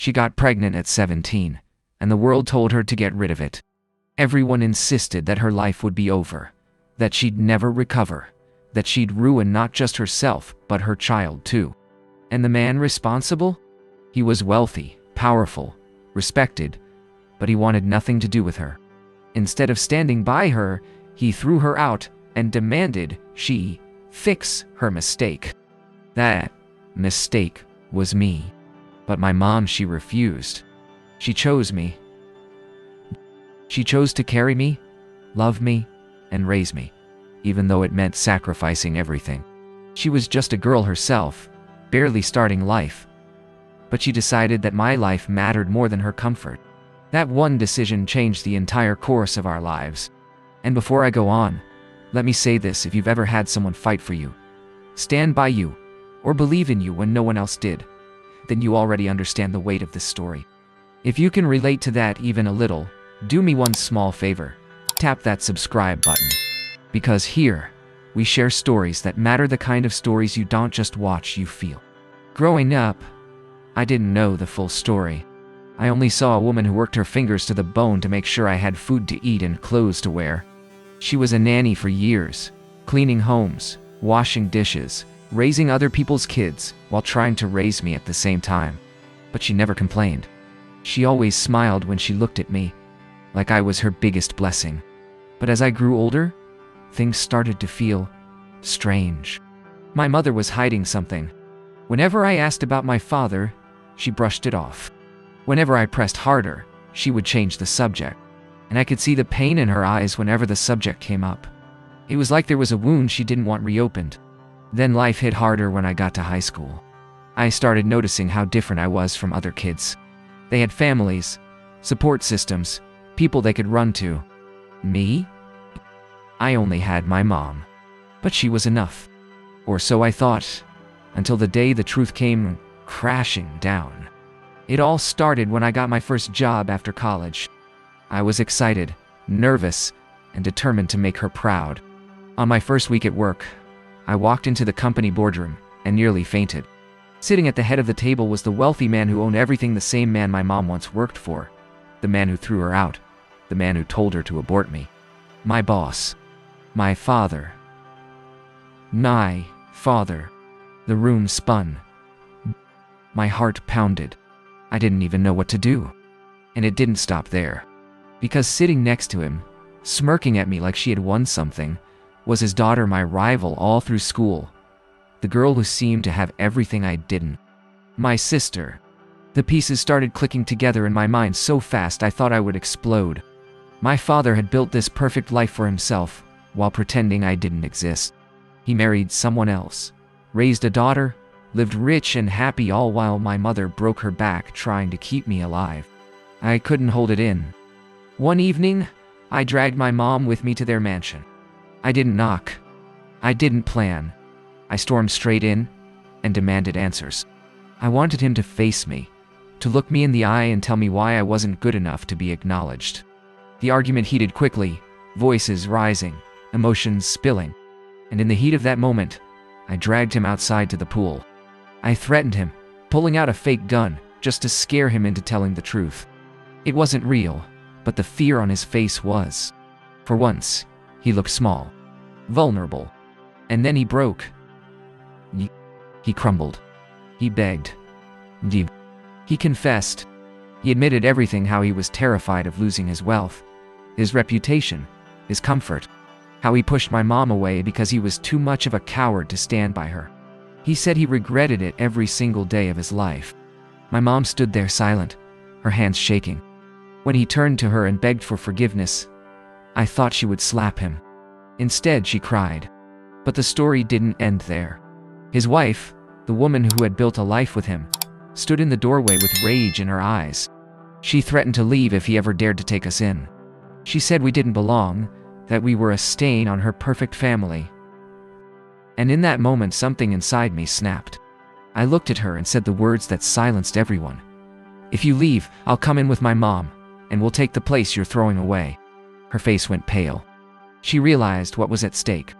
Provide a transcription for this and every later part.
She got pregnant at 17, and the world told her to get rid of it. Everyone insisted that her life would be over, that she'd never recover, that she'd ruin not just herself, but her child too. And the man responsible? He was wealthy, powerful, respected, but he wanted nothing to do with her. Instead of standing by her, he threw her out and demanded she fix her mistake. That mistake was me. But my mom, she refused. She chose me. She chose to carry me, love me, and raise me, even though it meant sacrificing everything. She was just a girl herself, barely starting life. But she decided that my life mattered more than her comfort. That one decision changed the entire course of our lives. And before I go on, let me say this: if you've ever had someone fight for you, stand by you, or believe in you when no one else did, then you already understand the weight of this story. If you can relate to that even a little, do me one small favor. Tap that subscribe button. Because here, we share stories that matter, the kind of stories you don't just watch, you feel. Growing up, I didn't know the full story. I only saw a woman who worked her fingers to the bone to make sure I had food to eat and clothes to wear. She was a nanny for years, cleaning homes, washing dishes, raising other people's kids, while trying to raise me at the same time. But she never complained. She always smiled when she looked at me, like I was her biggest blessing. But as I grew older, things started to feel strange. My mother was hiding something. Whenever I asked about my father, she brushed it off. Whenever I pressed harder, she would change the subject, and I could see the pain in her eyes whenever the subject came up. It was like there was a wound she didn't want reopened. Then life hit harder when I got to high school. I started noticing how different I was from other kids. They had families, support systems, people they could run to. Me? I only had my mom. But she was enough. Or so I thought, until the day the truth came crashing down. It all started when I got my first job after college. I was excited, nervous, and determined to make her proud. On my first week at work, I walked into the company boardroom and nearly fainted. Sitting at the head of the table was the wealthy man who owned everything, the same man my mom once worked for, the man who threw her out, the man who told her to abort me. My boss. My father. My father. The room spun. My heart pounded. I didn't even know what to do. And it didn't stop there. Because sitting next to him, smirking at me like she had won something, was his daughter, my rival all through school. The girl who seemed to have everything I didn't. My sister. The pieces started clicking together in my mind so fast I thought I would explode. My father had built this perfect life for himself, while pretending I didn't exist. He married someone else, raised a daughter, lived rich and happy, all while my mother broke her back trying to keep me alive. I couldn't hold it in. One evening, I dragged my mom with me to their mansion. I didn't knock. I didn't plan. I stormed straight in and demanded answers. I wanted him to face me, to look me in the eye and tell me why I wasn't good enough to be acknowledged. The argument heated quickly, voices rising, emotions spilling. And in the heat of that moment, I dragged him outside to the pool. I threatened him, pulling out a fake gun, just to scare him into telling the truth. It wasn't real, but the fear on his face was. For once, he looked small, vulnerable. And then he broke. He crumbled. He begged. He confessed. He admitted everything: how he was terrified of losing his wealth, his reputation, his comfort. How he pushed my mom away because he was too much of a coward to stand by her. He said he regretted it every single day of his life. My mom stood there silent, her hands shaking. When he turned to her and begged for forgiveness, I thought she would slap him. Instead, she cried. But the story didn't end there. His wife, the woman who had built a life with him, stood in the doorway with rage in her eyes. She threatened to leave if he ever dared to take us in. She said we didn't belong, that we were a stain on her perfect family. And in that moment, something inside me snapped. I looked at her and said the words that silenced everyone. If you leave, I'll come in with my mom, and we'll take the place you're throwing away. Her face went pale. She realized what was at stake.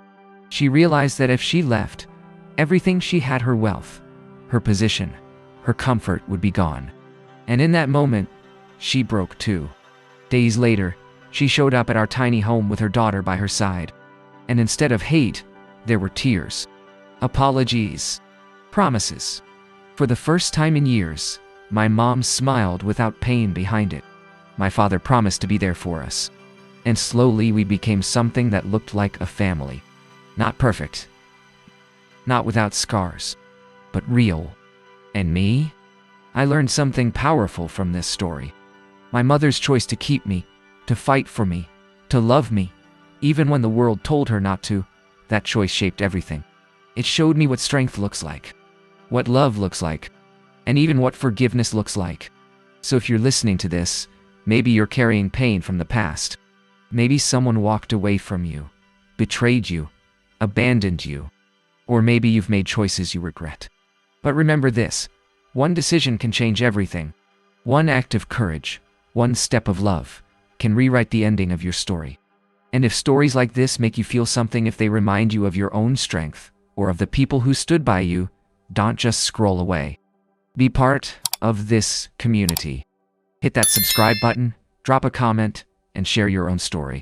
She realized that if she left, everything she had, her wealth, her position, her comfort, would be gone. And in that moment, she broke too. Days later, she showed up at our tiny home with her daughter by her side. And instead of hate, there were tears. Apologies. Promises. For the first time in years, my mom smiled without pain behind it. My father promised to be there for us. And slowly we became something that looked like a family. Not perfect. Not without scars. But real. And me? I learned something powerful from this story. My mother's choice to keep me, to fight for me, to love me, even when the world told her not to, that choice shaped everything. It showed me what strength looks like, what love looks like, and even what forgiveness looks like. So if you're listening to this, maybe you're carrying pain from the past. Maybe someone walked away from you, betrayed you, abandoned you, or maybe you've made choices you regret. But remember this, one decision can change everything. One act of courage, one step of love, can rewrite the ending of your story. And if stories like this make you feel something, if they remind you of your own strength, or of the people who stood by you, don't just scroll away. Be part of this community. Hit that subscribe button, drop a comment, and share your own story.